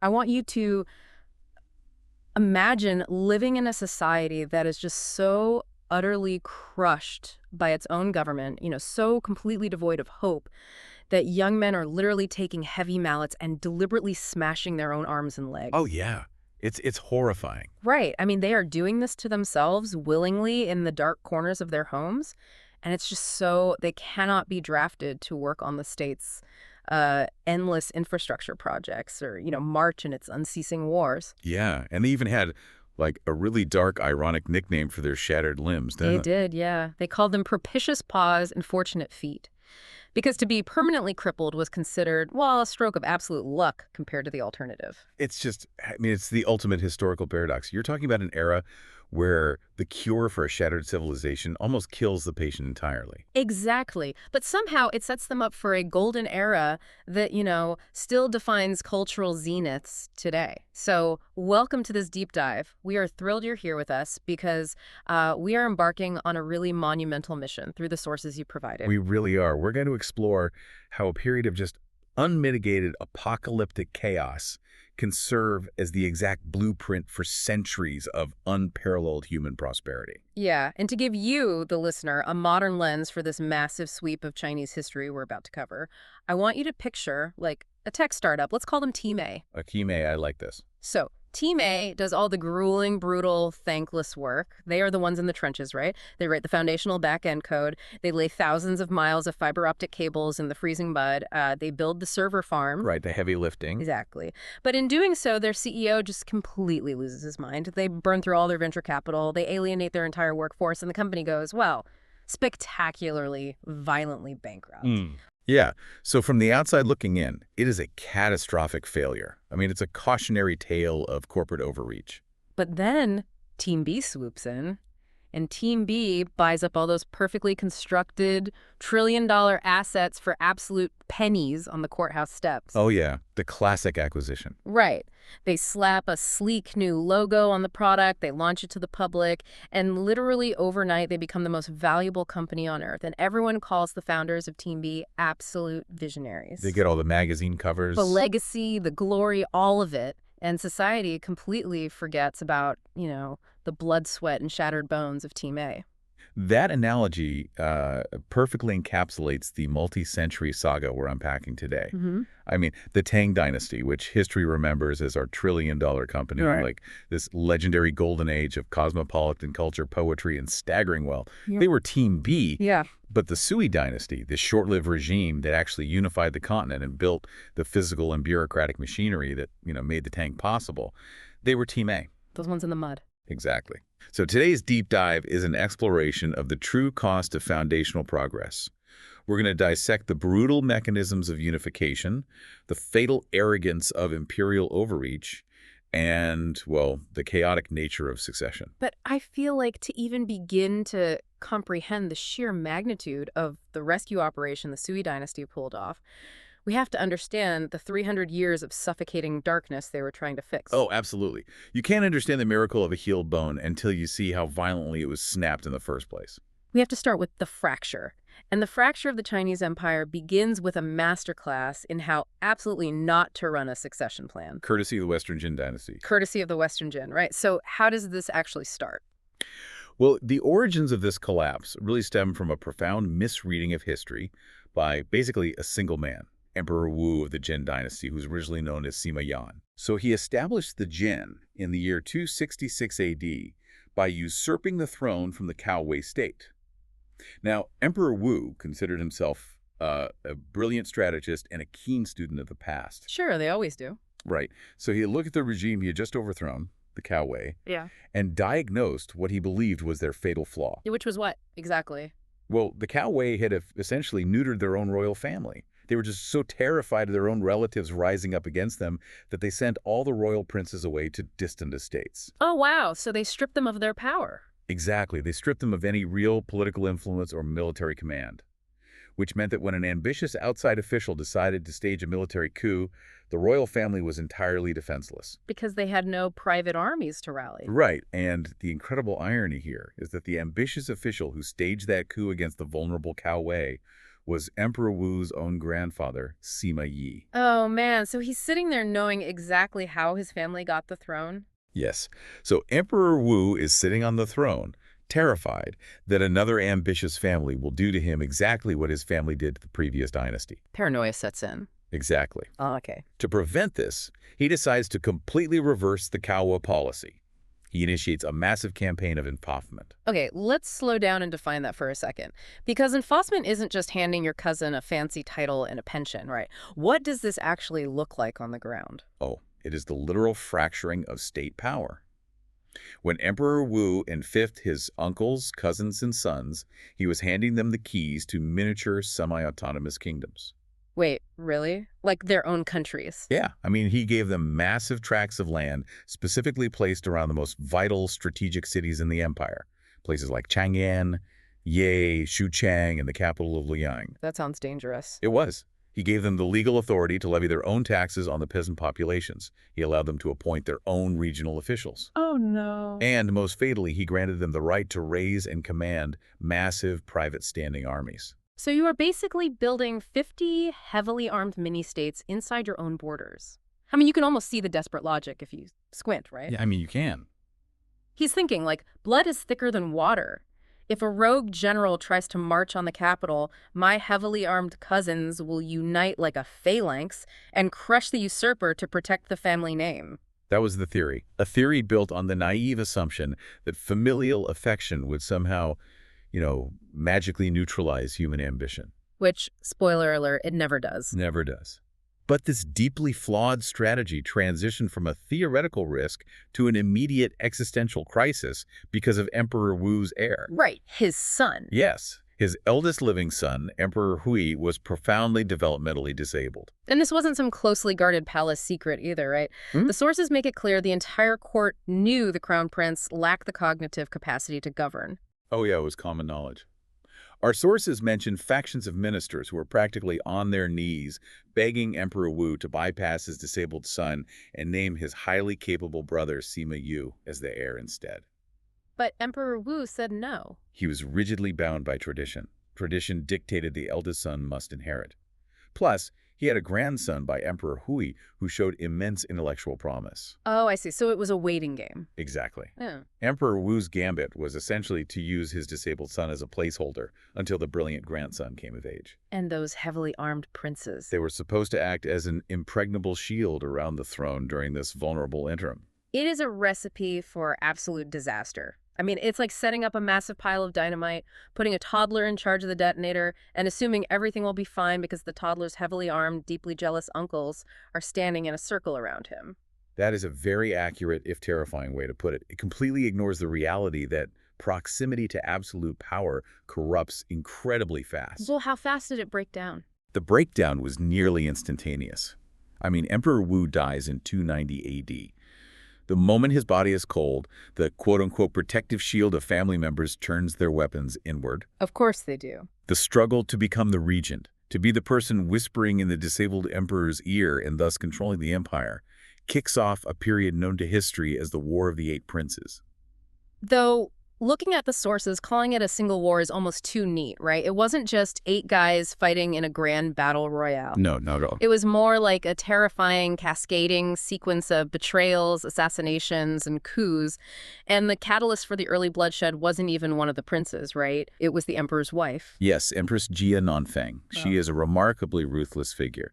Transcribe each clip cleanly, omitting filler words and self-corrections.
I want you to imagine living in a society that is just so utterly crushed by its own government, so completely devoid of hope that young men are literally taking heavy mallets and deliberately smashing their own arms and Oh, legs. yeah. It's horrifying. Right. I mean, they are doing this to themselves willingly in the dark corners of their homes. And it's just so they cannot be drafted to work on the state's endless infrastructure projects or, march in its unceasing wars. Yeah, and they even had, like, a really dark, ironic nickname for their shattered limbs, They didn't it? did, yeah. They called them propitious paws and fortunate feet. Because to be permanently crippled was considered, well, a stroke of absolute luck compared to the alternative. It's just, I mean, it's the ultimate historical paradox. You're talking about an era where the cure for a shattered civilization almost kills the patient entirely. Exactly. But somehow it sets them up for a golden era that, still defines cultural zeniths today. So welcome to this deep dive. We are thrilled you're here with us because we are embarking on a really monumental mission through the sources you provided. We really are. We're going to explore how a period of just unmitigated apocalyptic chaos can serve as the exact blueprint for centuries of unparalleled human prosperity. Yeah, and to give you, the listener, a modern lens for this massive sweep of Chinese history we're about to cover, I want you to picture, like, a tech startup. Let's call them Team A. Akime, I like this. So, Team A does all the grueling, brutal, thankless work. They are the ones in the trenches, right? They write the foundational back-end code. They lay thousands of miles of fiber optic cables in the freezing mud. They build the server farm. Right, the heavy lifting. Exactly. But in doing so, their CEO just completely loses his mind. They burn through all their venture capital. They alienate their entire workforce, and the company goes, well, spectacularly, violently bankrupt. Yeah. So from the outside looking in, it is a catastrophic failure. I mean, it's a cautionary tale of corporate overreach. But then Team B swoops in, and Team B buys up all those perfectly constructed trillion-dollar assets for absolute pennies on the courthouse steps. Oh, yeah. The classic acquisition. Right. They slap a sleek new logo on the product, they launch it to the public, and literally overnight they become the most valuable company on earth. And everyone calls the founders of Team B absolute visionaries. They get all the magazine covers. The legacy, the glory, all of it. And society completely forgets about, the blood, sweat, and shattered bones of Team A. That analogy perfectly encapsulates the multi-century saga we're unpacking today. I mean, the Tang Dynasty, which history remembers as our trillion-dollar company, Right. like this legendary golden age of cosmopolitan culture, poetry, and staggering wealth. Yeah. They were Team B. Yeah. But the Sui dynasty, this short-lived regime that actually unified the continent and built the physical and bureaucratic machinery that, made the Tang possible, they were Team A. Those ones in the mud. Exactly. So today's deep dive is an exploration of the true cost of foundational progress. We're going to dissect the brutal mechanisms of unification, the fatal arrogance of imperial overreach, and, well, the chaotic nature of succession. But I feel like to even begin to comprehend the sheer magnitude of the rescue operation the Sui dynasty pulled off, we have to understand the 300 years of suffocating darkness they were trying to fix. Oh, absolutely. You can't understand the miracle of a healed bone until you see how violently it was snapped in the first place. We have to start with the fracture. And the fracture of the Chinese empire begins with a masterclass in how absolutely not to run a succession plan. Courtesy of the Western Jin dynasty. Courtesy of the Western Jin, right? So how does this actually start? Well, the origins of this collapse really stem from a profound misreading of history by basically a single man, Emperor Wu of the Jin dynasty, who's originally known as Sima Yan. So he established the Jin in the year 266 AD by usurping the throne from the Cao Wei state. Now, Emperor Wu considered himself a brilliant strategist and a keen student of the past. Sure, they always do. Right. So he looked at the regime he had just overthrown, the Cao Wei, Yeah. and diagnosed what he believed was their fatal flaw. Which was what, exactly? Well, the Cao Wei had essentially neutered their own royal family. They were just so terrified of their own relatives rising up against them that they sent all the royal princes away to distant estates. Oh, wow. So they stripped them of their power. Exactly. They stripped them of any real political influence or military command, which meant that when an ambitious outside official decided to stage a military coup, the royal family was entirely defenseless. Because they had no private armies to rally. Right. And the incredible irony here is that the ambitious official who staged that coup against the vulnerable Cao Wei was Emperor Wu's own grandfather, Sima Yi. Oh, man. So he's sitting there knowing exactly how his family got the throne? Yes, so Emperor Wu is sitting on the throne, terrified that another ambitious family will do to him exactly what his family did to the previous dynasty. Paranoia sets in. Exactly. Oh, okay. To prevent this, he decides to completely reverse the Kawa policy. He initiates a massive campaign of infaufment. Okay, let's slow down and define that for a second. Because enforcement isn't just handing your cousin a fancy title and a pension, right? What does this actually look like on the ground? Oh, it is the literal fracturing of state power. When Emperor Wu enfifed his uncles, cousins, and sons, he was handing them the keys to miniature semi-autonomous kingdoms. Wait, really? Like their own countries? Yeah, I mean, he gave them massive tracts of land specifically placed around the most vital strategic cities in the empire. Places like Chang'an, Ye, Xuchang, and the capital of Liang. That sounds dangerous. It was. He gave them the legal authority to levy their own taxes on the peasant populations. He allowed them to appoint their own regional officials. Oh, no. And most fatally, he granted them the right to raise and command massive private standing armies. So you are basically building 50 heavily armed mini-states inside your own borders. I mean, you can almost see the desperate logic if you squint, right? Yeah, I mean, you can. He's thinking, like, blood is thicker than water. If a rogue general tries to march on the capital, my heavily armed cousins will unite like a phalanx and crush the usurper to protect the family name. That was the theory. A theory built on the naive assumption that familial affection would somehow, magically neutralize human ambition. Which, spoiler alert, it never does. Never does. But this deeply flawed strategy transitioned from a theoretical risk to an immediate existential crisis because of Emperor Wu's heir. Right, his son. Yes, his eldest living son, Emperor Hui, was profoundly developmentally disabled. And this wasn't some closely guarded palace secret either, right? The sources make it clear the entire court knew the crown prince lacked the cognitive capacity to govern. Oh yeah, it was common knowledge. Our sources mention factions of ministers who were practically on their knees begging Emperor Wu to bypass his disabled son and name his highly capable brother Sima Yu as the heir instead. But Emperor Wu said no. He was rigidly bound by tradition. Tradition dictated the eldest son must inherit. Plus, he had a grandson by Emperor Hui who showed immense intellectual promise. Oh, I see. So it was a waiting game. Exactly. Yeah. Emperor Wu's gambit was essentially to use his disabled son as a placeholder until the brilliant grandson came of age. And those heavily armed princes. They were supposed to act as an impregnable shield around the throne during this vulnerable interim. It is a recipe for absolute disaster. I mean, it's like setting up a massive pile of dynamite, putting a toddler in charge of the detonator, and assuming everything will be fine because the toddler's heavily armed, deeply jealous uncles are standing in a circle around him. That is a very accurate, if terrifying, way to put it. It completely ignores the reality that proximity to absolute power corrupts incredibly fast. Well, how fast did it break down? The breakdown was nearly instantaneous. I mean, Emperor Wu dies in 290 A.D. The moment his body is cold, the quote-unquote protective shield of family members turns their weapons inward. Of course they do. The struggle to become the regent, to be the person whispering in the disabled emperor's ear and thus controlling the empire, kicks off a period known to history as the War of the Eight Princes. Though, looking at the sources, calling it a single war is almost too neat, right? It wasn't just 8 guys fighting in a grand battle royale. No, not at all. It was more like a terrifying, cascading sequence of betrayals, assassinations, and coups. And the catalyst for the early bloodshed wasn't even one of the princes, right? It was the emperor's wife. Yes, Empress Jia Nanfeng. She is a remarkably ruthless figure.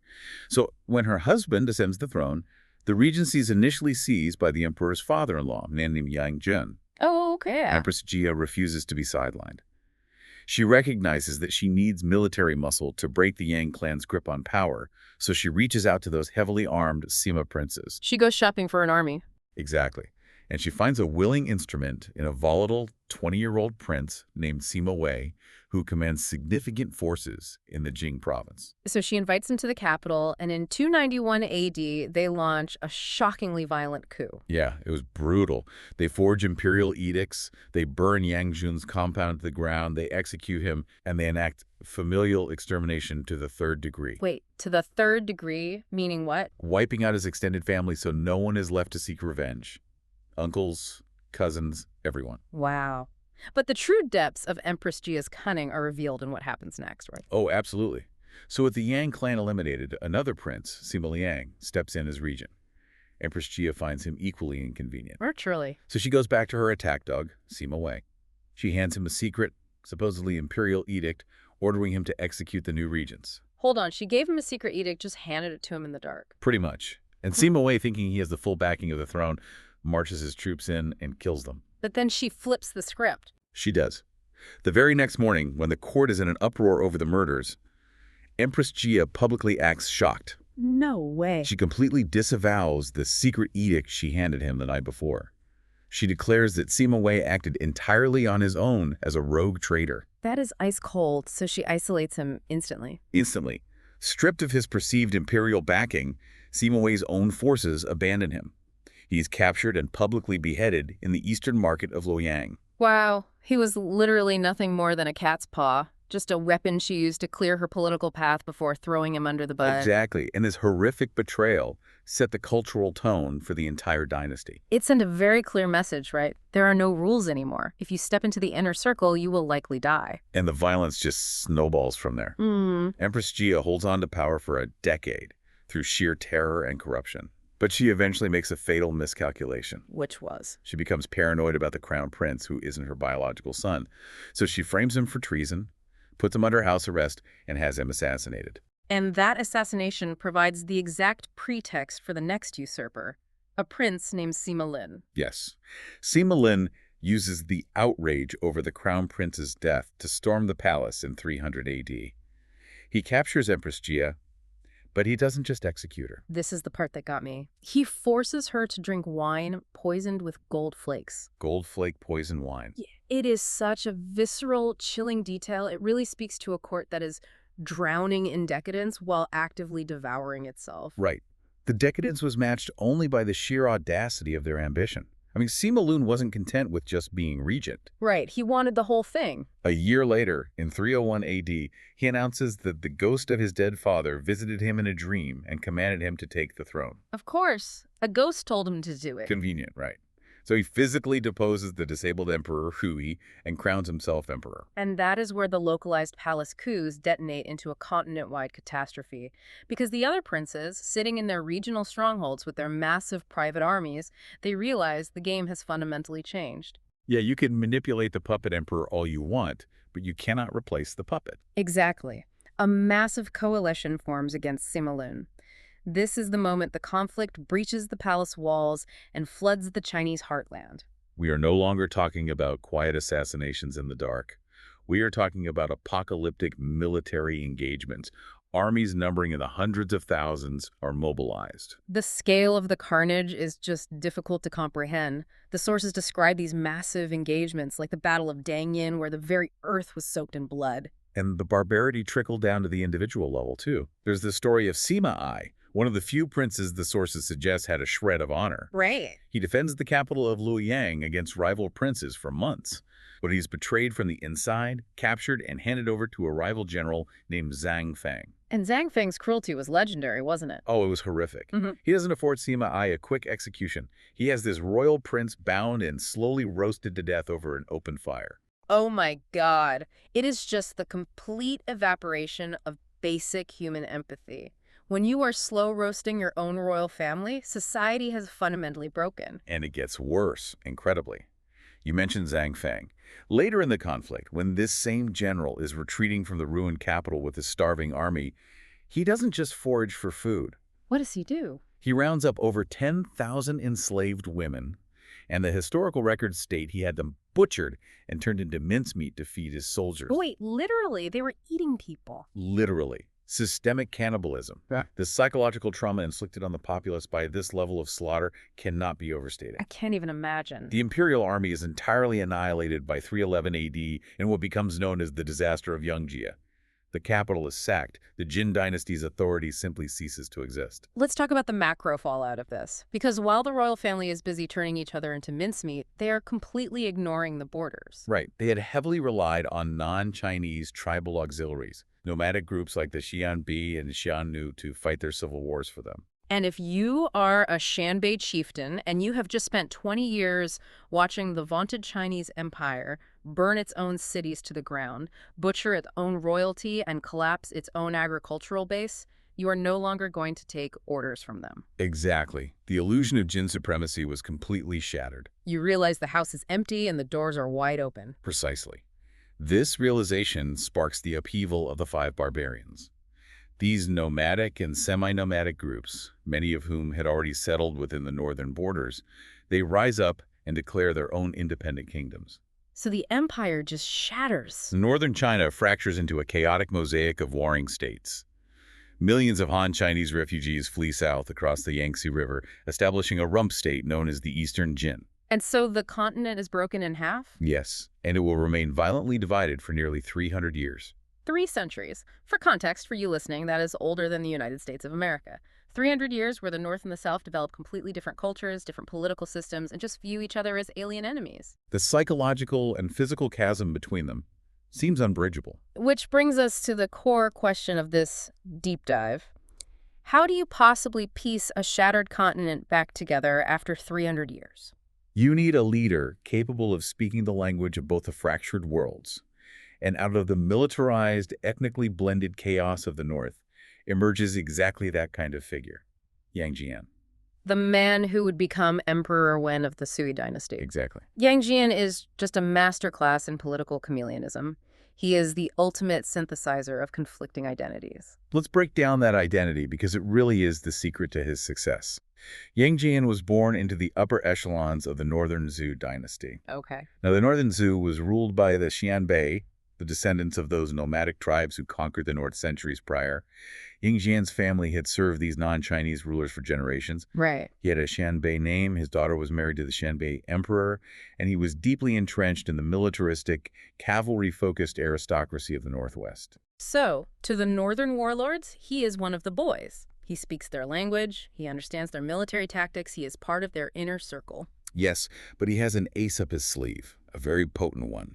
So when her husband ascends the throne, the regency is initially seized by the emperor's father-in-law, a man named Yang Jun. Oh, okay. Empress Jia refuses to be sidelined. She recognizes that she needs military muscle to break the Yang clan's grip on power, so she reaches out to those heavily armed Sima princes. She goes shopping for an army. Exactly. And she finds a willing instrument in a volatile 20-year-old prince named Sima Wei, who commands significant forces in the Jing province. So she invites him to the capital, and in 291 AD, they launch a shockingly violent coup. Yeah, it was brutal. They forge imperial edicts, they burn Yang Jun's compound to the ground, they execute him, and they enact familial extermination to the 3rd degree. Wait, to the 3rd degree? Meaning what? Wiping out his extended family so no one is left to seek revenge. Uncles, cousins, everyone. Wow. But the true depths of Empress Jia's cunning are revealed in what happens next, right? Oh, absolutely. So with the Yang clan eliminated, another prince, Sima Liang, steps in as regent. Empress Jia finds him equally inconvenient. Virtually. So she goes back to her attack dog, Sima Wei. She hands him a secret, supposedly imperial edict, ordering him to execute the new regents. Hold on, she gave him a secret edict, just handed it to him in the dark. Pretty much. And Sima Wei, thinking he has the full backing of the throne, marches his troops in and kills them. But then she flips the script. She does. The very next morning, when the court is in an uproar over the murders, Empress Jia publicly acts shocked. No way. She completely disavows the secret edict she handed him the night before. She declares that Sima Wei acted entirely on his own as a rogue traitor. That is ice cold, so she isolates him instantly. Instantly, stripped of his perceived imperial backing, Sima Wei's own forces abandon him. He is captured and publicly beheaded in the eastern market of Luoyang. Wow, he was literally nothing more than a cat's paw. Just a weapon she used to clear her political path before throwing him under the bus. Exactly, and this horrific betrayal set the cultural tone for the entire dynasty. It sent a very clear message, right? There are no rules anymore. If you step into the inner circle, you will likely die. And the violence just snowballs from there. Empress Jia holds on to power for a decade through sheer terror and corruption. But she eventually makes a fatal miscalculation. Which was? She becomes paranoid about the crown prince, who isn't her biological son. So she frames him for treason, puts him under house arrest, and has him assassinated. And that assassination provides the exact pretext for the next usurper, a prince named Sima Lin. Yes. Sima Lin uses the outrage over the crown prince's death to storm the palace in 300 AD. He captures Empress Jia, but he doesn't just execute her. This is the part that got me. He forces her to drink wine poisoned with gold flakes. Gold flake poison wine. Yeah, it is such a visceral, chilling detail. It really speaks to a court that is drowning in decadence while actively devouring itself. Right. The decadence was matched only by the sheer audacity of their ambition. I mean, Sima Lun wasn't content with just being regent. Right, he wanted the whole thing. A year later, in 301 AD, he announces that the ghost of his dead father visited him in a dream and commanded him to take the throne. Of course, a ghost told him to do it. Convenient, right? So he physically deposes the disabled emperor Hui and crowns himself emperor. And that is where the localized palace coups detonate into a continent-wide catastrophe. Because the other princes, sitting in their regional strongholds with their massive private armies, they realize the game has fundamentally changed. Yeah, you can manipulate the puppet emperor all you want, but you cannot replace the puppet. Exactly. A massive coalition forms against Sima Lun. This is the moment the conflict breaches the palace walls and floods the Chinese heartland. We are no longer talking about quiet assassinations in the dark. We are talking about apocalyptic military engagements. Armies numbering in the hundreds of thousands are mobilized. The scale of the carnage is just difficult to comprehend. The sources describe these massive engagements like the Battle of Dangyan, where the very earth was soaked in blood. And the barbarity trickled down to the individual level, too. There's the story of Sima Ai, one of the few princes the sources suggest had a shred of honor. Right. He defends the capital of Luoyang against rival princes for months, but he's betrayed from the inside, captured, and handed over to a rival general named Zhang Fang. And Zhang Feng's cruelty was legendary, wasn't it? Oh, it was horrific. He doesn't afford Sima Ai a quick execution. He has this royal prince bound and slowly roasted to death over an open fire. Oh my God. It is just the complete evaporation of basic human empathy. When you are slow roasting your own royal family, society has fundamentally broken. And it gets worse, incredibly. You mentioned Zhang Fang. Later in the conflict, when this same general is retreating from the ruined capital with his starving army, he doesn't just forage for food. What does he do? He rounds up over 10,000 enslaved women, and the historical records state he had them butchered and turned into mincemeat to feed his soldiers. Wait, literally, they were eating people. Literally. Systemic cannibalism. Yeah. The psychological trauma inflicted on the populace by this level of slaughter cannot be overstated. I can't even imagine. The imperial army is entirely annihilated by 311 AD in what becomes known as the disaster of Yongjia. The capital is sacked. The Jin dynasty's authority simply ceases to exist. Let's talk about the macro fallout of this. Because while the royal family is busy turning each other into mincemeat, they are completely ignoring the borders. Right. They had heavily relied on non-Chinese tribal auxiliaries, nomadic groups like the Xianbi and Xiannu, to fight their civil wars for them. And if you are a Shanbei chieftain and you have just spent 20 years watching the vaunted Chinese empire burn its own cities to the ground, butcher its own royalty, and collapse its own agricultural base, you are no longer going to take orders from them. Exactly. The illusion of Jin supremacy was completely shattered. You realize the house is empty and the doors are wide open. Precisely. This realization sparks the upheaval of the five barbarians. These nomadic and semi-nomadic groups, many of whom had already settled within the northern borders, they rise up and declare their own independent kingdoms. So the empire just shatters. Northern China fractures into a chaotic mosaic of warring states. Millions of Han Chinese refugees flee south across the Yangtze River, establishing a rump state known as the Eastern Jin. And so the continent is broken in half? Yes, and it will remain violently divided for nearly 300 years. 3 centuries. For context, for you listening, that is older than the United States of America. 300 years where the North and the South develop completely different cultures, different political systems, and just view each other as alien enemies. The psychological and physical chasm between them seems unbridgeable. Which brings us to the core question of this deep dive. How do you possibly piece a shattered continent back together after 300 years? You need a leader capable of speaking the language of both the fractured worlds. And out of the militarized, ethnically blended chaos of the North emerges exactly that kind of figure, Yang Jian. The man who would become Emperor Wen of the Sui dynasty. Exactly. Yang Jian is just a masterclass in political chameleonism. He is the ultimate synthesizer of conflicting identities. Let's break down that identity because it really is the secret to his success. Yang Jian was born into the upper echelons of the Northern Zhou dynasty. Okay. Now, the Northern Zhou was ruled by the Xianbei, the descendants of those nomadic tribes who conquered the North centuries prior. Yang Jian's family had served these non-Chinese rulers for generations. Right. He had a Xianbei name, his daughter was married to the Xianbei emperor, and he was deeply entrenched in the militaristic, cavalry-focused aristocracy of the Northwest. So, to the northern warlords, he is one of the boys. He speaks their language, he understands their military tactics, he is part of their inner circle. Yes, but he has an ace up his sleeve, a very potent one.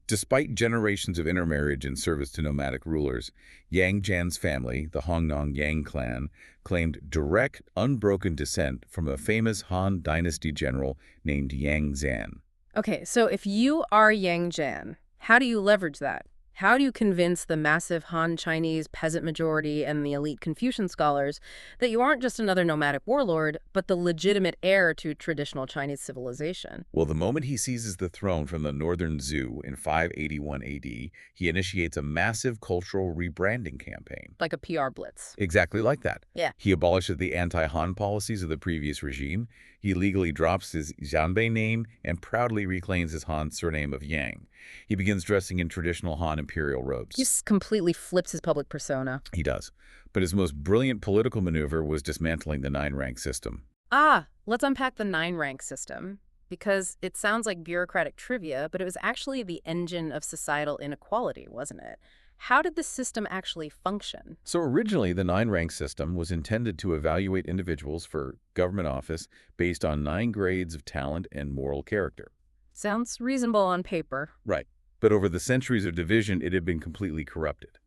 Despite generations of intermarriage and service to nomadic rulers, Yang Jian's family, the Hongnong Yang clan, claimed direct, unbroken descent from a famous Han Dynasty general named Yang Zan. Okay, so if you are Yang Jian, how do you leverage that? How do you convince the massive Han Chinese peasant majority and the elite Confucian scholars that you aren't just another nomadic warlord, but the legitimate heir to traditional Chinese civilization? Well, the moment he seizes the throne from the Northern Zhou in 581 AD, he initiates a massive cultural rebranding campaign. Like a PR blitz. Exactly like that. Yeah. He abolishes the anti-Han policies of the previous regime. He legally drops his Xianbei name and proudly reclaims his Han surname of Yang. He begins dressing in traditional Han imperial robes. He just completely flips his public persona. He does. But his most brilliant political maneuver was dismantling the 9-rank system. Let's unpack the 9-rank system. Because it sounds like bureaucratic trivia, but it was actually the engine of societal inequality, wasn't it? How did the system actually function? So originally, the 9-rank system was intended to evaluate individuals for government office based on 9 grades of talent and moral character. Sounds reasonable on paper. Right. But over the centuries of division, it had been completely corrupted.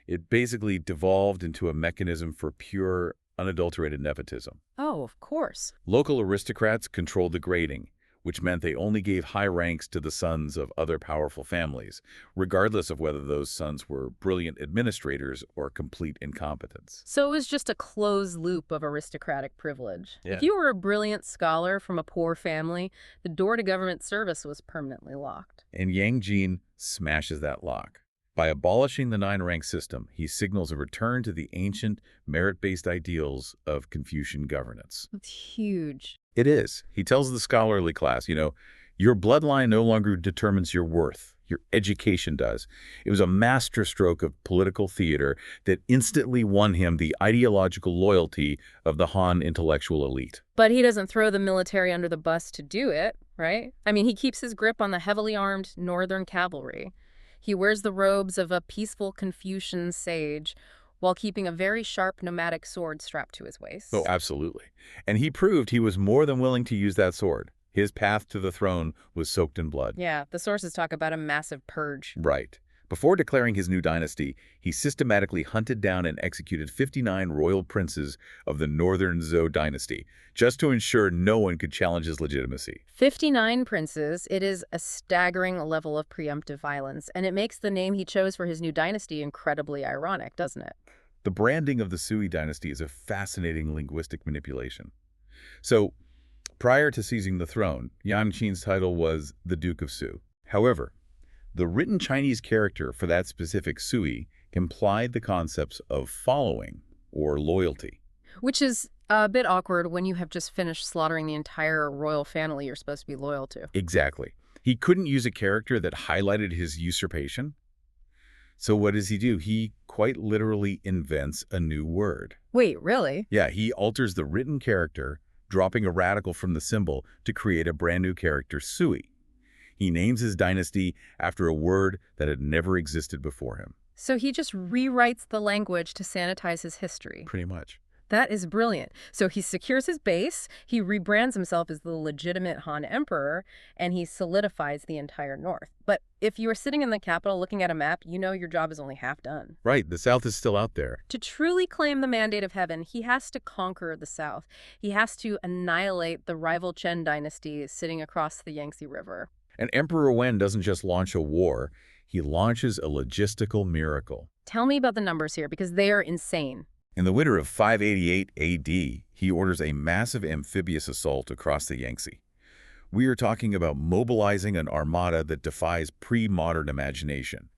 It basically devolved into a mechanism for pure, unadulterated nepotism. Oh, of course. Local aristocrats controlled the grading, which meant they only gave high ranks to the sons of other powerful families, regardless of whether those sons were brilliant administrators or complete incompetents. So it was just a closed loop of aristocratic privilege. Yeah. If you were a brilliant scholar from a poor family, the door to government service was permanently locked. And Yang Jian smashes that lock. By abolishing the 9-rank system, he signals a return to the ancient, merit-based ideals of Confucian governance. It's huge. It is. He tells the scholarly class, your bloodline no longer determines your worth. Your education does. It was a masterstroke of political theater that instantly won him the ideological loyalty of the Han intellectual elite. But he doesn't throw the military under the bus to do it, right? I mean, he keeps his grip on the heavily armed northern cavalry. He wears the robes of a peaceful Confucian sage while keeping a very sharp nomadic sword strapped to his waist. Oh, absolutely. And he proved he was more than willing to use that sword. His path to the throne was soaked in blood. Yeah, the sources talk about a massive purge. Right. Before declaring his new dynasty, he systematically hunted down and executed 59 royal princes of the Northern Zhou dynasty, just to ensure no one could challenge his legitimacy. 59 princes, it is a staggering level of preemptive violence, and it makes the name he chose for his new dynasty incredibly ironic, doesn't it? The branding of the Sui dynasty is a fascinating linguistic manipulation. So, prior to seizing the throne, Yan Qin's title was the Duke of Su. However, the written Chinese character for that specific Sui implied the concepts of following or loyalty. Which is a bit awkward when you have just finished slaughtering the entire royal family you're supposed to be loyal to. Exactly. He couldn't use a character that highlighted his usurpation. So what does he do? He quite literally invents a new word. Wait, really? Yeah, he alters the written character, dropping a radical from the symbol to create a brand new character, Sui. He names his dynasty after a word that had never existed before him. So he just rewrites the language to sanitize his history. Pretty much. That is brilliant. So he secures his base, he rebrands himself as the legitimate Han Emperor, and he solidifies the entire North. But if you are sitting in the capital looking at a map, you know your job is only half done. Right, the South is still out there. To truly claim the mandate of heaven, he has to conquer the South. He has to annihilate the rival Chen dynasty sitting across the Yangtze River. And Emperor Wen doesn't just launch a war, he launches a logistical miracle. Tell me about the numbers here, because they are insane. In the winter of 588 AD, he orders a massive amphibious assault across the Yangtze. We are talking about mobilizing an armada that defies pre-modern imagination.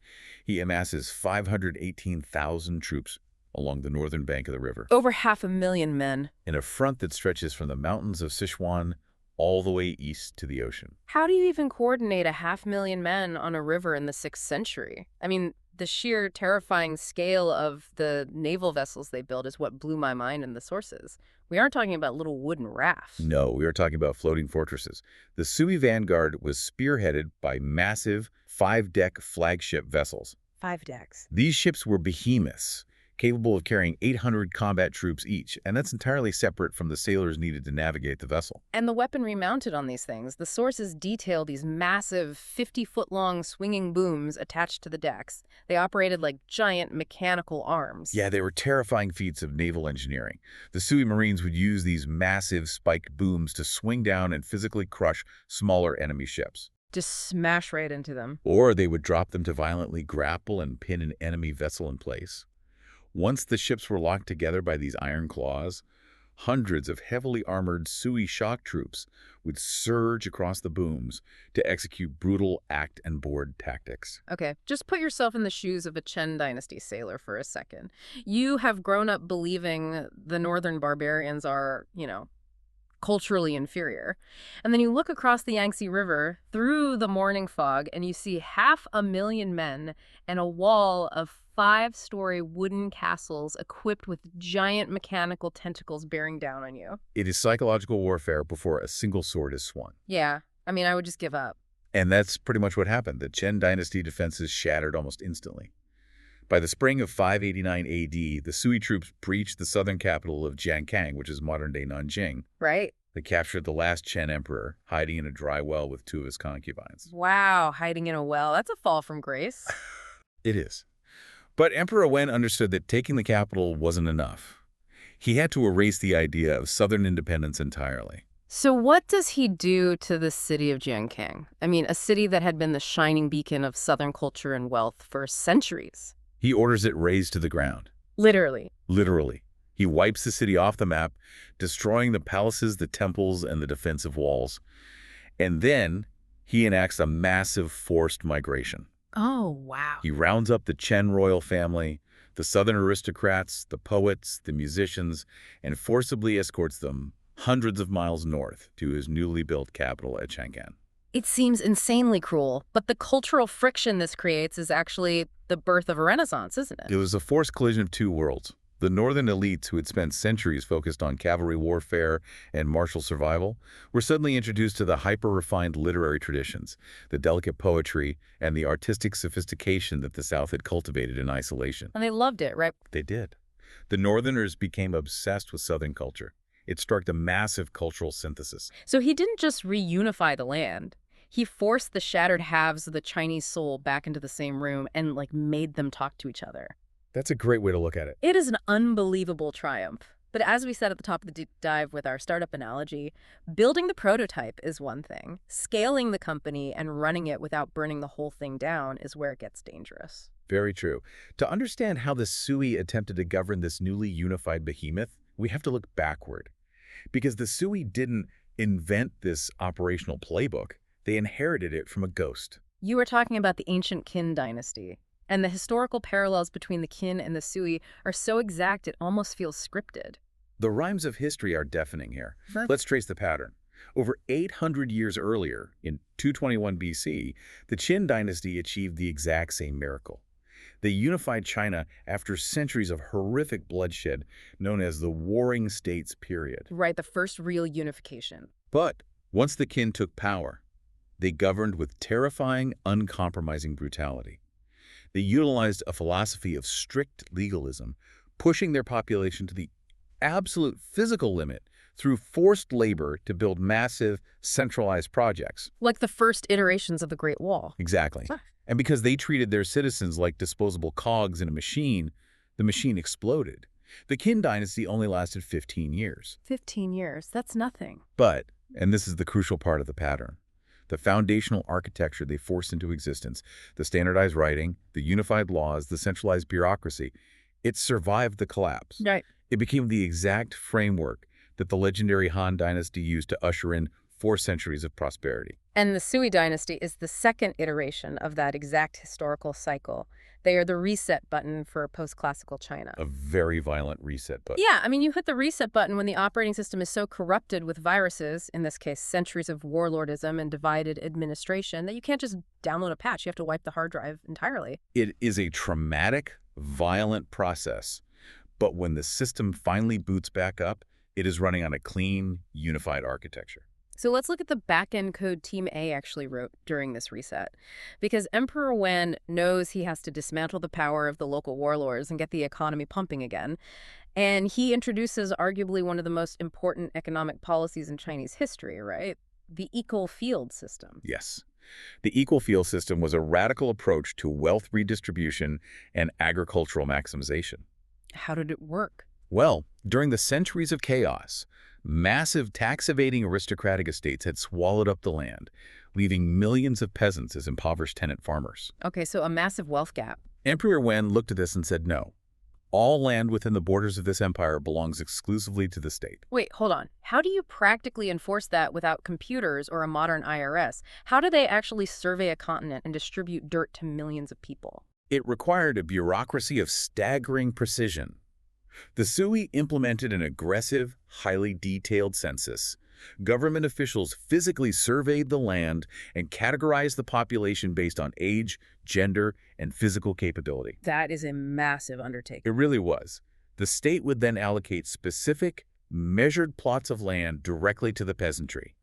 He amasses 518,000 troops along the northern bank of the river. Over 500,000 men. In a front that stretches from the mountains of Sichuan all the way east to the ocean. How do you even coordinate 500,000 men on a river in the 6th century? I mean, the sheer terrifying scale of the naval vessels they built is what blew my mind in the sources. We aren't talking about little wooden rafts. No, we are talking about floating fortresses. The Sui vanguard was spearheaded by massive 5-deck flagship vessels. 5 decks. These ships were behemoths, capable of carrying 800 combat troops each, and that's entirely separate from the sailors needed to navigate the vessel. And the weaponry mounted on these things, the sources detail these massive 50-foot-long swinging booms attached to the decks. They operated like giant mechanical arms. Yeah, they were terrifying feats of naval engineering. The Sui Marines would use these massive spiked booms to swing down and physically crush smaller enemy ships. Just smash right into them. Or they would drop them to violently grapple and pin an enemy vessel in place. Once the ships were locked together by these iron claws, hundreds of heavily armored Sui shock troops would surge across the booms to execute brutal act and board tactics. Okay, just put yourself in the shoes of a Chen Dynasty sailor for a second. You have grown up believing the northern barbarians are, culturally inferior. And then you look across the Yangtze River through the morning fog and you see 500,000 men and a wall of 5-story wooden castles equipped with giant mechanical tentacles bearing down on you. It is psychological warfare before a single sword is swung. Yeah, I mean, I would just give up. And that's pretty much what happened. The Chen dynasty defenses shattered almost instantly. By the spring of 589 AD, the Sui troops breached the southern capital of Jiankang, which is modern-day Nanjing. Right. They captured the last Chen emperor, hiding in a dry well with 2 of his concubines. Wow, hiding in a well. That's a fall from grace. It is. But Emperor Wen understood that taking the capital wasn't enough. He had to erase the idea of southern independence entirely. So what does he do to the city of Jiankang? I mean, a city that had been the shining beacon of southern culture and wealth for centuries. He orders it razed to the ground. Literally. Literally. He wipes the city off the map, destroying the palaces, the temples, and the defensive walls. And then he enacts a massive forced migration. Oh, wow. He rounds up the Chen royal family, the southern aristocrats, the poets, the musicians, and forcibly escorts them hundreds of miles north to his newly built capital at Chang'an. It seems insanely cruel, but the cultural friction this creates is actually the birth of a renaissance, isn't it? It was a forced collision of 2 worlds. The northern elites, who had spent centuries focused on cavalry warfare and martial survival, were suddenly introduced to the hyper-refined literary traditions, the delicate poetry, and the artistic sophistication that the South had cultivated in isolation. And they loved it, right? They did. The Northerners became obsessed with Southern culture. It sparked a massive cultural synthesis. So he didn't just reunify the land. He forced the shattered halves of the Chinese soul back into the same room and, like, made them talk to each other. That's a great way to look at it. It is an unbelievable triumph. But as we said at the top of the deep dive with our startup analogy, building the prototype is one thing. Scaling the company and running it without burning the whole thing down is where it gets dangerous. Very true. To understand how the Sui attempted to govern this newly unified behemoth, we have to look backward. Because the Sui didn't invent this operational playbook. They inherited it from a ghost. You were talking about the ancient Qin dynasty. And the historical parallels between the Qin and the Sui are so exact it almost feels scripted. The rhymes of history are deafening here. Let's trace the pattern. Over 800 years earlier, in 221 BC, the Qin dynasty achieved the exact same miracle. They unified China after centuries of horrific bloodshed known as the Warring States period. Right, the first real unification. But once the Qin took power, they governed with terrifying, uncompromising brutality. They utilized a philosophy of strict legalism, pushing their population to the absolute physical limit through forced labor to build massive, centralized projects. Like the first iterations of the Great Wall. Exactly. And because they treated their citizens like disposable cogs in a machine, the machine exploded. The Qin dynasty only lasted 15 years. 15 years, that's nothing. But, and this is the crucial part of the pattern, the foundational architecture they forced into existence, the standardized writing, the unified laws, the centralized bureaucracy, it survived the collapse. Right. It became the exact framework that the legendary Han dynasty used to usher in 4 centuries of prosperity. And the Sui dynasty is the second iteration of that exact historical cycle. They are the reset button for post-classical China. A very violent reset button. Yeah, I mean, you hit the reset button when the operating system is so corrupted with viruses, in this case, centuries of warlordism and divided administration, that you can't just download a patch. You have to wipe the hard drive entirely. It is a traumatic, violent process. But when the system finally boots back up, it is running on a clean, unified architecture. So let's look at the back-end code Team A actually wrote during this reset. Because Emperor Wen knows he has to dismantle the power of the local warlords and get the economy pumping again. And he introduces arguably one of the most important economic policies in Chinese history, right? The equal field system. Yes. The equal field system was a radical approach to wealth redistribution and agricultural maximization. How did it work? Well, during the centuries of chaos, massive tax-evading aristocratic estates had swallowed up the land, leaving millions of peasants as impoverished tenant farmers. Okay, so a massive wealth gap. Emperor Wen looked at this and said, no. All land within the borders of this empire belongs exclusively to the state. Wait, hold on. How do you practically enforce that without computers or a modern IRS? How do they actually survey a continent and distribute dirt to millions of people? It required a bureaucracy of staggering precision. The Sui implemented an aggressive, highly detailed census. Government officials physically surveyed the land and categorized the population based on age, gender, and physical capability. That is a massive undertaking. It really was. The state would then allocate specific, measured plots of land directly to the peasantry.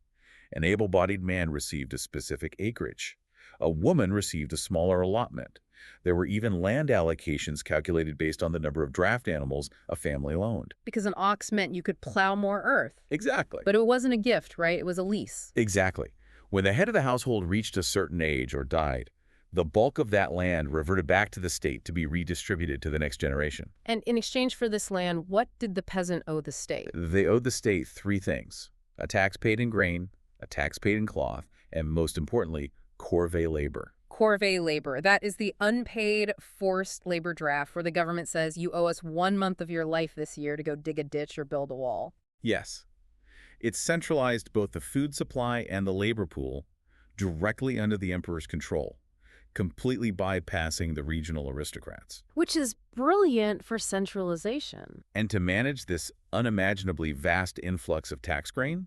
An able-bodied man received a specific acreage. A woman received a smaller allotment. There were even land allocations calculated based on the number of draft animals a family owned. Because an ox meant you could plow more earth. Exactly. But it wasn't a gift, right? It was a lease. Exactly. When the head of the household reached a certain age or died, the bulk of that land reverted back to the state to be redistributed to the next generation. And in exchange for this land, what did the peasant owe the state? They owed the state 3 things: a tax paid in grain, a tax paid in cloth, and most importantly, corvée labor. Corvée labor. That is the unpaid forced labor draft where the government says you owe us 1 month of your life this year to go dig a ditch or build a wall. Yes. It centralized both the food supply and the labor pool directly under the emperor's control, completely bypassing the regional aristocrats. Which is brilliant for centralization. And to manage this unimaginably vast influx of tax grain,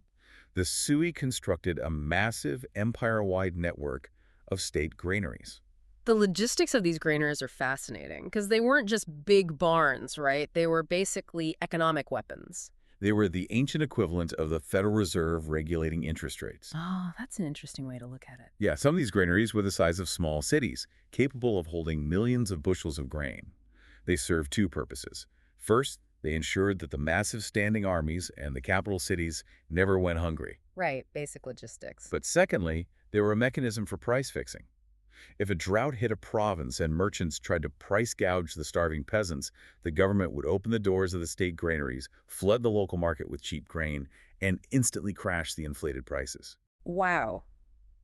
the Sui constructed a massive empire-wide network of state granaries. The logistics of these granaries are fascinating because they weren't just big barns, right? They were basically economic weapons. They were the ancient equivalent of the Federal Reserve regulating interest rates. Oh, that's an interesting way to look at it. Yeah, some of these granaries were the size of small cities, capable of holding millions of bushels of grain. They served 2 purposes. First, They ensured that the massive standing armies and the capital cities never went hungry. Right, basic logistics. But secondly, they were a mechanism for price fixing. If a drought hit a province and merchants tried to price gouge the starving peasants, the government would open the doors of the state granaries, flood the local market with cheap grain, and instantly crash the inflated prices. Wow.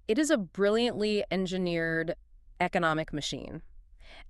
It is a brilliantly engineered economic machine.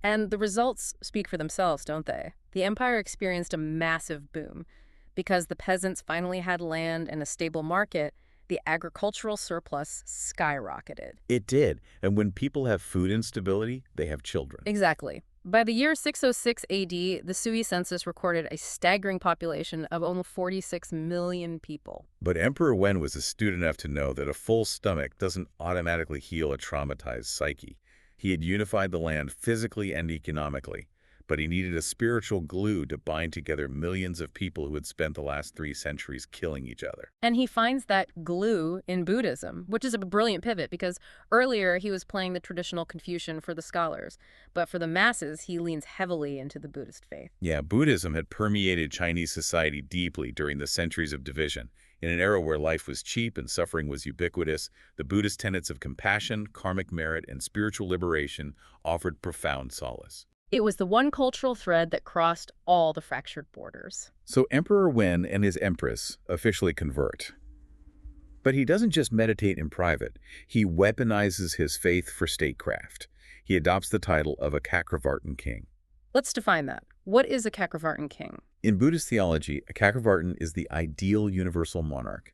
And the results speak for themselves, don't they? The empire experienced a massive boom. Because the peasants finally had land and a stable market, the agricultural surplus skyrocketed. It did, and when people have food instability, they have children. Exactly. By the year 606 AD, the Sui census recorded a staggering population of almost 46 million people. But Emperor Wen was astute enough to know that a full stomach doesn't automatically heal a traumatized psyche. He had unified the land physically and economically, but he needed a spiritual glue to bind together millions of people who had spent the last 3 centuries killing each other. And he finds that glue in Buddhism, which is a brilliant pivot because earlier he was playing the traditional Confucian for the scholars, but for the masses he leans heavily into the Buddhist faith. Yeah, Buddhism had permeated Chinese society deeply during the centuries of division. In an era where life was cheap and suffering was ubiquitous, the Buddhist tenets of compassion, karmic merit, and spiritual liberation offered profound solace. It was the one cultural thread that crossed all the fractured borders. So Emperor Wen and his empress officially convert. But he doesn't just meditate in private. He weaponizes his faith for statecraft. He adopts the title of a Chakravartin king. Let's define that. What is a Chakravartin king? In Buddhist theology, a Chakravartin is the ideal universal monarch.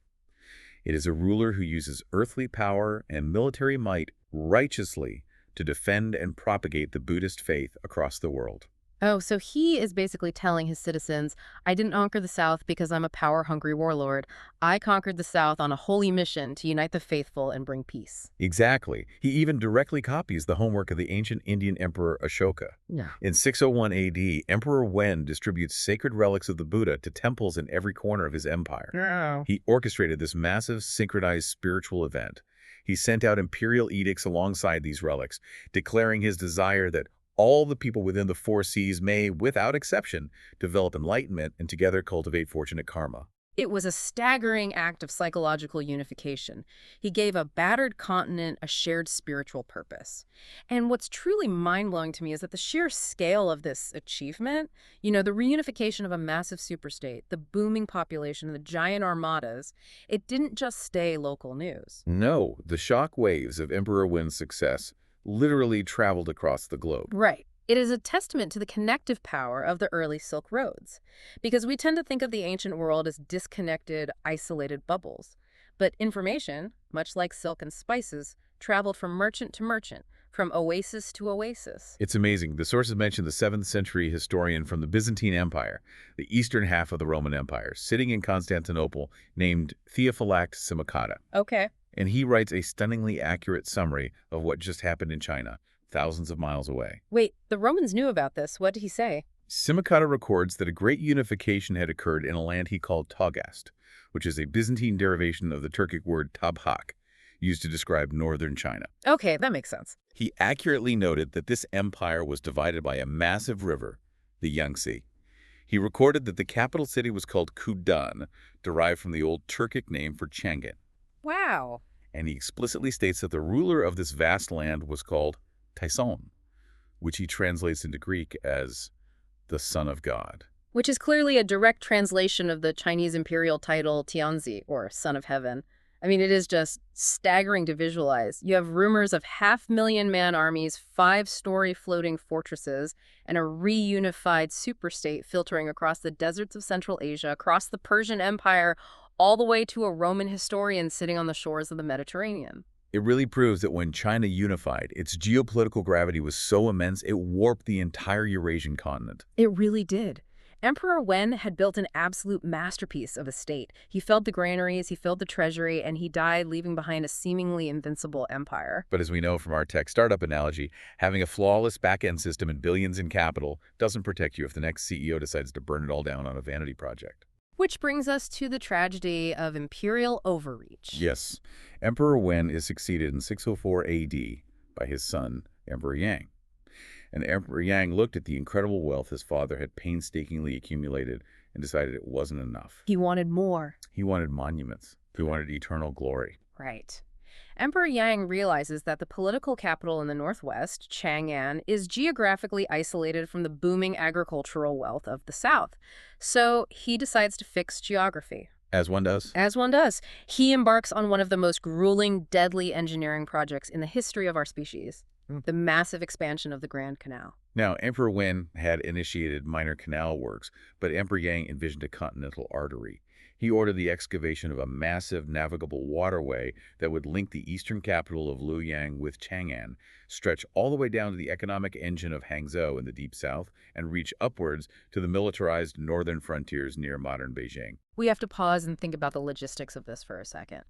It is a ruler who uses earthly power and military might righteously to defend and propagate the Buddhist faith across the world. Oh, so he is basically telling his citizens, I didn't conquer the South because I'm a power-hungry warlord. I conquered the South on a holy mission to unite the faithful and bring peace. Exactly. He even directly copies the homework of the ancient Indian emperor Ashoka. Yeah. In 601 AD, Emperor Wen distributes sacred relics of the Buddha to temples in every corner of his empire. Yeah. He orchestrated this massive synchronized spiritual event. He sent out imperial edicts alongside these relics, declaring his desire that all the people within the 4 seas may, without exception, develop enlightenment and together cultivate fortunate karma. It was a staggering act of psychological unification. He gave a battered continent a shared spiritual purpose. And what's truly mind-blowing to me is that the sheer scale of this achievement, the reunification of a massive superstate, the booming population, the giant armadas, it didn't just stay local news. No, the shock waves of Emperor Wen's success literally traveled across the globe. Right. It is a testament to the connective power of the early Silk Roads, because we tend to think of the ancient world as disconnected, isolated bubbles. But information, much like silk and spices, traveled from merchant to merchant, from oasis to oasis. It's amazing. The sources mention the 7th century historian from the Byzantine Empire, the eastern half of the Roman Empire, sitting in Constantinople, named Theophylact Simocatta. Okay. And he writes a stunningly accurate summary of what just happened in China, thousands of miles away. Wait, the Romans knew about this. What did he say? Simocatta records that a great unification had occurred in a land he called Tagast, which is a Byzantine derivation of the Turkic word tabhak, used to describe northern China. Okay, that makes sense. He accurately noted that this empire was divided by a massive river, the Yangtze. He recorded that the capital city was called Kudan, derived from the old Turkic name for Chang'an. Wow. And he explicitly states that the ruler of this vast land was called Tyson, which he translates into Greek as the Son of God. Which is clearly a direct translation of the Chinese imperial title Tianzi, or Son of Heaven. I mean, it is just staggering to visualize. You have rumors of 500,000-man armies, 5-story floating fortresses, and a reunified superstate filtering across the deserts of Central Asia, across the Persian Empire, all the way to a Roman historian sitting on the shores of the Mediterranean. It really proves that when China unified, its geopolitical gravity was so immense it warped the entire Eurasian continent. It really did. Emperor Wen had built an absolute masterpiece of a state. He filled the granaries, he filled the treasury, and he died leaving behind a seemingly invincible empire. But as we know from our tech startup analogy, having a flawless back-end system and billions in capital doesn't protect you if the next CEO decides to burn it all down on a vanity project. Which brings us to the tragedy of imperial overreach. Yes, Emperor Wen is succeeded in 604 AD by his son, Emperor Yang. And Emperor Yang looked at the incredible wealth his father had painstakingly accumulated and decided it wasn't enough. He wanted more. He wanted monuments. He wanted eternal glory. Right. Emperor Yang realizes that the political capital in the northwest, Chang'an, is geographically isolated from the booming agricultural wealth of the south. So he decides to fix geography. As one does. As one does. He embarks on one of the most grueling, deadly engineering projects in the history of our species, the massive expansion of the Grand Canal. Now, Emperor Wen had initiated minor canal works, but Emperor Yang envisioned a continental artery. He ordered the excavation of a massive navigable waterway that would link the eastern capital of Luoyang with Chang'an, stretch all the way down to the economic engine of Hangzhou in the deep south, and reach upwards to the militarized northern frontiers near modern Beijing. We have to pause and think about the logistics of this for a second.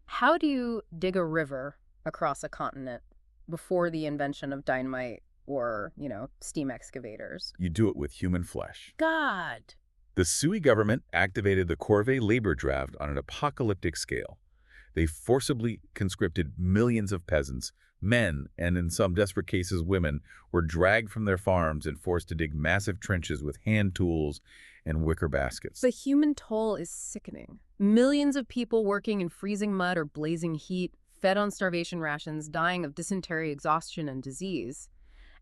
How do you dig a river across a continent before the invention of dynamite or, steam excavators? You do it with human flesh. God! The Sui government activated the Corvée labor draft on an apocalyptic scale. They forcibly conscripted millions of peasants, men, and in some desperate cases women, were dragged from their farms and forced to dig massive trenches with hand tools and wicker baskets. The human toll is sickening. Millions of people working in freezing mud or blazing heat, fed on starvation rations, dying of dysentery, exhaustion, and disease.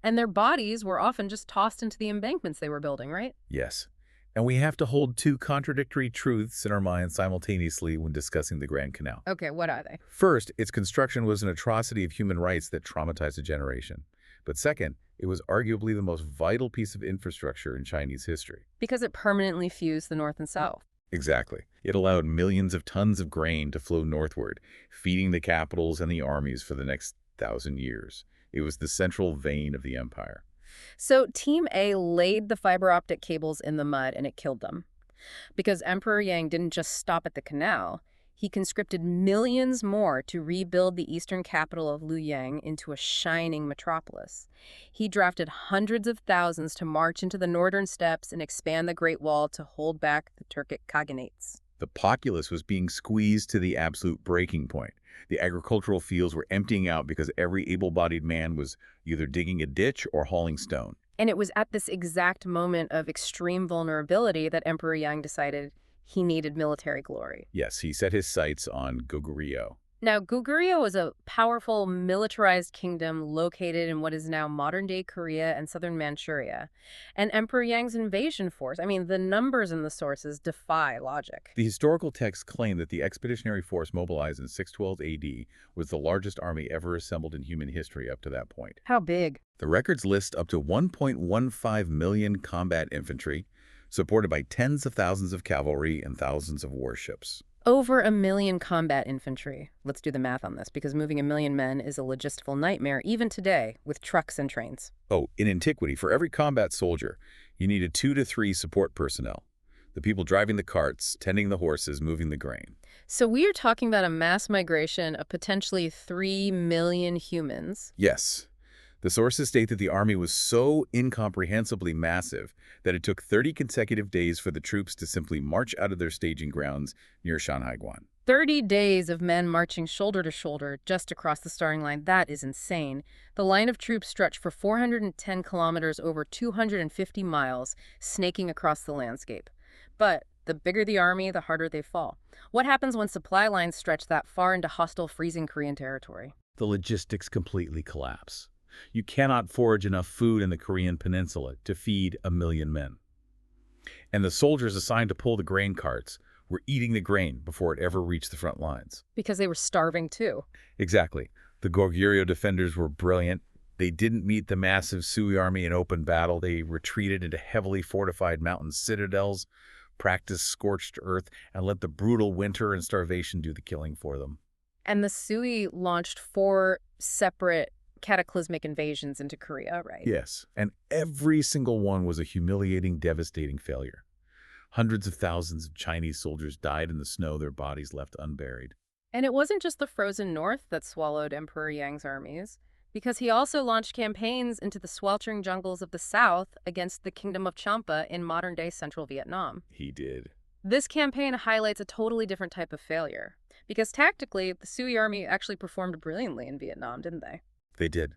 And their bodies were often just tossed into the embankments they were building, right? Yes. And we have to hold two contradictory truths in our minds simultaneously when discussing the Grand Canal. Okay, what are they? First, its construction was an atrocity of human rights that traumatized a generation. But second, it was arguably the most vital piece of infrastructure in Chinese history. Because it permanently fused the North and South. Exactly. It allowed millions of tons of grain to flow northward, feeding the capitals and the armies for the next 1,000 years. It was the central vein of the empire. So Team A laid the fiber optic cables in the mud and it killed them. Because Emperor Yang didn't just stop at the canal, he conscripted millions more to rebuild the eastern capital of Luoyang into a shining metropolis. He drafted hundreds of thousands to march into the northern steppes and expand the Great Wall to hold back the Turkic cognates. The populace was being squeezed to the absolute breaking point. The agricultural fields were emptying out because every able-bodied man was either digging a ditch or hauling stone. And it was at this exact moment of extreme vulnerability that Emperor Yang decided he needed military glory. Yes, he set his sights on Goguryeo. Now, Goguryeo was a powerful militarized kingdom located in what is now modern-day Korea and southern Manchuria. And Emperor Yang's invasion force, the numbers in the sources defy logic. The historical texts claim that the expeditionary force mobilized in 612 AD was the largest army ever assembled in human history up to that point. How big? The records list up to 1.15 million combat infantry, supported by tens of thousands of cavalry and thousands of warships. Over 1 million combat infantry. Let's do the math on this, because moving 1 million men is a logistical nightmare even today with trucks and trains. Oh, in antiquity, for every combat soldier, you needed 2 to 3 support personnel. The people driving the carts, tending the horses, moving the grain. So we are talking about a mass migration of potentially 3 million humans. Yes. The sources state that the army was so incomprehensibly massive that it took 30 consecutive days for the troops to simply march out of their staging grounds near Shanhaiguan. 30 days of men marching shoulder to shoulder just across the starting line. That is insane. The line of troops stretched for 410 kilometers over 250 miles, snaking across the landscape. But the bigger the army, the harder they fall. What happens when supply lines stretch that far into hostile, freezing Korean territory? The logistics completely collapse. You cannot forage enough food in the Korean peninsula to feed 1 million men. And the soldiers assigned to pull the grain carts were eating the grain before it ever reached the front lines. Because they were starving too. Exactly. The Goguryeo defenders were brilliant. They didn't meet the massive Sui army in open battle. They retreated into heavily fortified mountain citadels, practiced scorched earth, and let the brutal winter and starvation do the killing for them. And the Sui launched 4 separate cataclysmic invasions into Korea, right? Yes, and every single one was a humiliating, devastating failure. Hundreds of thousands of Chinese soldiers died in the snow, their bodies left unburied. And it wasn't just the frozen north that swallowed Emperor Yang's armies, because he also launched campaigns into the sweltering jungles of the south against the Kingdom of Champa in modern-day central Vietnam. He did. This campaign highlights a totally different type of failure, because tactically, the Sui army actually performed brilliantly in Vietnam, didn't they? They did.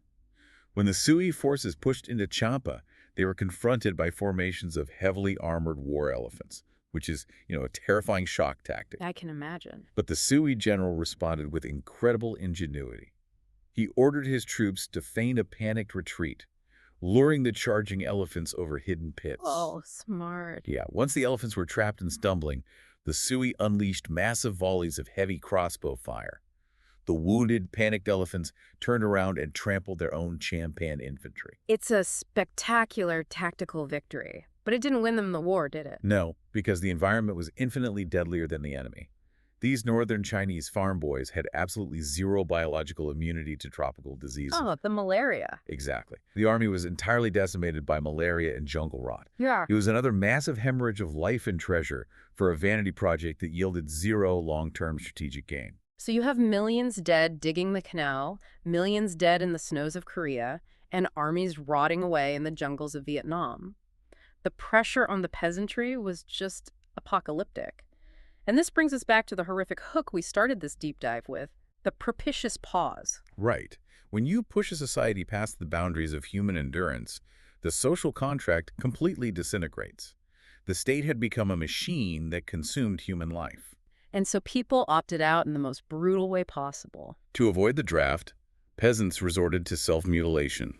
When the Sui forces pushed into Champa, They were confronted by formations of heavily armored war elephants, which is, a terrifying shock tactic. I can imagine. But the Sui general responded with incredible ingenuity. He ordered his troops to feign a panicked retreat, luring the charging elephants over hidden pits. Oh, smart. Yeah, once the elephants were trapped and stumbling, the Sui unleashed massive volleys of heavy crossbow fire. The wounded, panicked elephants turned around and trampled their own Champan infantry. It's a spectacular tactical victory, but it didn't win them the war, did it? No, because the environment was infinitely deadlier than the enemy. These northern Chinese farm boys had absolutely zero biological immunity to tropical diseases. Oh, the malaria. Exactly. The army was entirely decimated by malaria and jungle rot. Yeah. It was another massive hemorrhage of life and treasure for a vanity project that yielded zero long-term strategic gain. So you have millions dead digging the canal, millions dead in the snows of Korea, and armies rotting away in the jungles of Vietnam. The pressure on the peasantry was just apocalyptic. And this brings us back to the horrific hook we started this deep dive with, the propitious pause. Right. When you push a society past the boundaries of human endurance, the social contract completely disintegrates. The state had become a machine that consumed human life. And so people opted out in the most brutal way possible. To avoid the draft, peasants resorted to self-mutilation.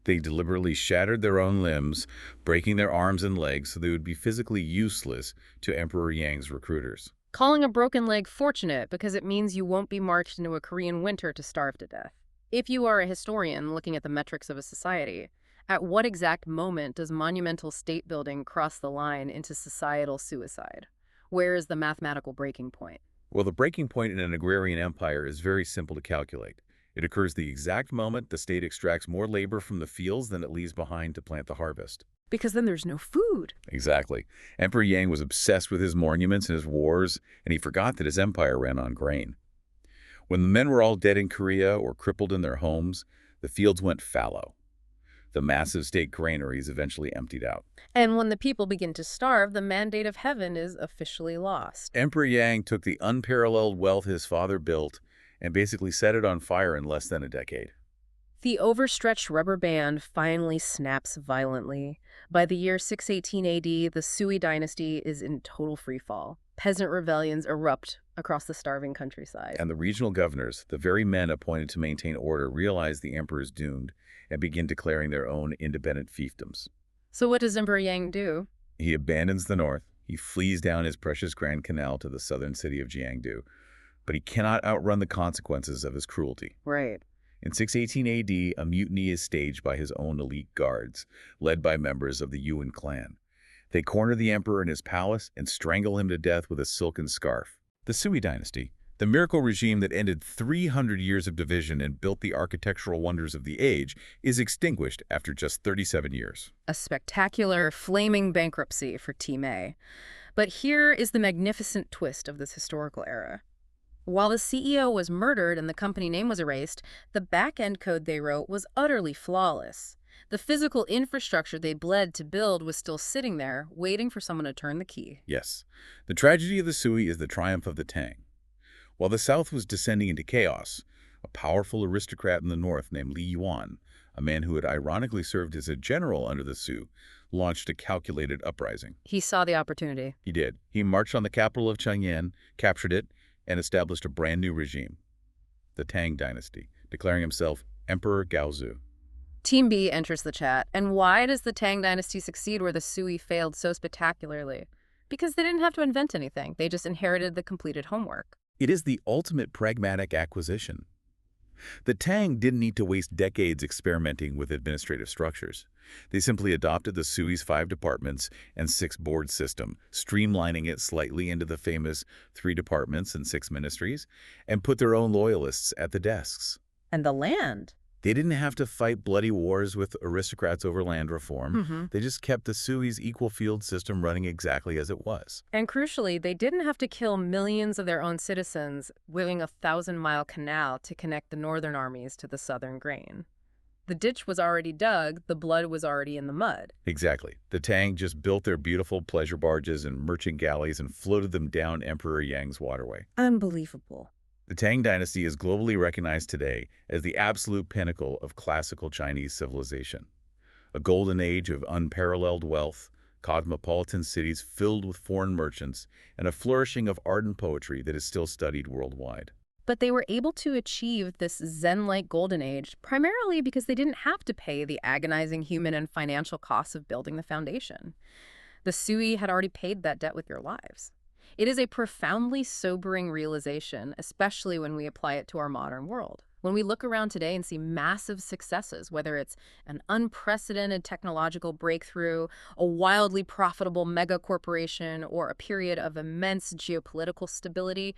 They deliberately shattered their own limbs, breaking their arms and legs so they would be physically useless to Emperor Yang's recruiters. Calling a broken leg fortunate because it means you won't be marched into a Korean winter to starve to death. If you are a historian looking at the metrics of a society, at what exact moment does monumental state building cross the line into societal suicide? Where is the mathematical breaking point? Well, the breaking point in an agrarian empire is very simple to calculate. It occurs the exact moment the state extracts more labor from the fields than it leaves behind to plant the harvest. Because then there's no food. Exactly. Emperor Yang was obsessed with his monuments and his wars, and he forgot that his empire ran on grain. When the men were all dead in Korea or crippled in their homes, the fields went fallow. The massive state granaries eventually emptied out. And when the people begin to starve, the mandate of heaven is officially lost. Emperor Yang took the unparalleled wealth his father built and basically set it on fire in less than a decade. The overstretched rubber band finally snaps violently. By the year 618 AD, the Sui dynasty is in total freefall. Peasant rebellions erupt across the starving countryside. And the regional governors, the very men appointed to maintain order, realize the emperor is doomed and begin declaring their own independent fiefdoms. So what does Emperor Yang do? He abandons the north. He flees down his precious Grand Canal to the southern city of Jiangdu. But he cannot outrun the consequences of his cruelty. Right. In 618 AD, a mutiny is staged by his own elite guards, led by members of the Yuan clan. They corner the emperor in his palace and strangle him to death with a silken scarf. The Sui dynasty, the miracle regime that ended 300 years of division and built the architectural wonders of the age, is extinguished after just 37 years. A spectacular, flaming bankruptcy for Team A. But here is the magnificent twist of this historical era. While the CEO was murdered and the company name was erased, the back-end code they wrote was utterly flawless. The physical infrastructure they bled to build was still sitting there, waiting for someone to turn the key. Yes. The tragedy of the Sui is the triumph of the Tang. While the South was descending into chaos, a powerful aristocrat in the North named Li Yuan, a man who had ironically served as a general under the Sui, launched a calculated uprising. He saw the opportunity. He did. He marched on the capital of Chang'an, captured it, and established a brand new regime, the Tang dynasty, declaring himself Emperor Gaozu. Team B enters the chat. And why does the Tang dynasty succeed where the Sui failed so spectacularly? Because they didn't have to invent anything. They just inherited the completed homework. It is the ultimate pragmatic acquisition. The Tang didn't need to waste decades experimenting with administrative structures. They simply adopted the Sui's 5 departments and 6 board system, streamlining it slightly into the famous 3 departments and 6 ministries, and put their own loyalists at the desks. And the land. They didn't have to fight bloody wars with aristocrats over land reform. They just kept the Sui's equal field system running exactly as it was. And crucially, they didn't have to kill millions of their own citizens, weaving a 1,000-mile canal to connect the northern armies to the southern grain. The ditch was already dug, the blood was already in the mud. Exactly. The Tang just built their beautiful pleasure barges and merchant galleys and floated them down Emperor Yang's waterway. Unbelievable. The Tang dynasty is globally recognized today as the absolute pinnacle of classical Chinese civilization. a golden age of unparalleled wealth, cosmopolitan cities filled with foreign merchants, and a flourishing of art and poetry that is still studied worldwide. But they were able to achieve this Zen-like golden age primarily because they didn't have to pay the agonizing human and financial costs of building the foundation. The Sui had already paid that debt with their lives. It is a profoundly sobering realization, especially when we apply it to our modern world. When we look around today and see massive successes, whether it's an unprecedented technological breakthrough, a wildly profitable mega corporation, or a period of immense geopolitical stability,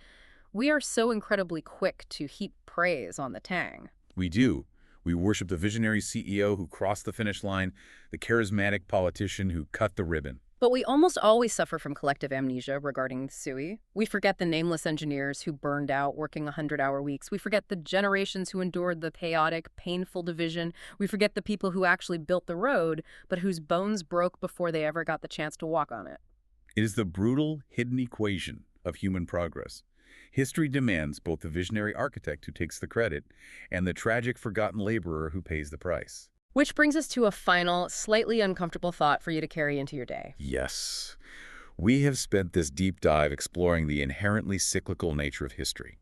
we are so incredibly quick to heap praise on the Tang. We do. We worship the visionary CEO who crossed the finish line, the charismatic politician who cut the ribbon. But we almost always suffer from collective amnesia regarding Sui. We forget the nameless engineers who burned out working 100-hour weeks. We forget the generations who endured the chaotic, painful division. We forget the people who actually built the road, but whose bones broke before they ever got the chance to walk on it. It is the brutal, hidden equation of human progress. History demands both the visionary architect who takes the credit and the tragic, forgotten laborer who pays the price. Which brings us to a final, slightly uncomfortable thought for you to carry into your day. Yes, we have spent this deep dive exploring the inherently cyclical nature of history.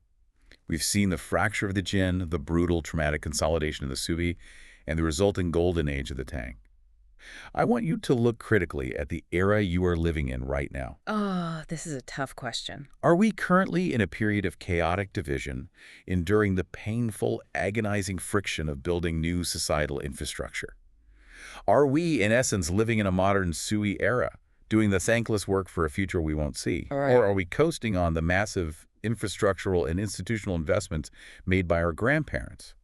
We've seen the fracture of the Jin, the brutal, traumatic consolidation of the Sui, and the resulting golden age of the Tang. I want you to look critically at the era you are living in right now. Oh, this is a tough question. Are we currently in a period of chaotic division, enduring the painful, agonizing friction of building new societal infrastructure? Are we, in essence, living in a modern Sui era, doing the thankless work for a future we won't see? All right. Or are we coasting on the massive infrastructural and institutional investments made by our grandparents?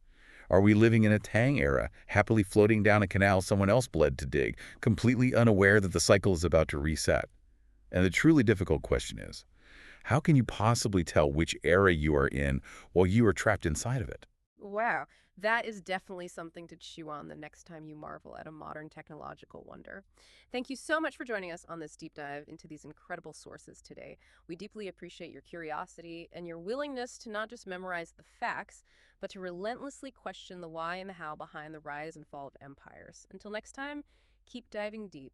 Are we living in a Tang era, happily floating down a canal someone else bled to dig, completely unaware that the cycle is about to reset? And the truly difficult question is, how can you possibly tell which era you are in while you are trapped inside of it? Wow, that is definitely something to chew on the next time you marvel at a modern technological wonder. Thank you so much for joining us on this deep dive into these incredible sources today. We deeply appreciate your curiosity and your willingness to not just memorize the facts, but to relentlessly question the why and the how behind the rise and fall of empires. Until next time, keep diving deep.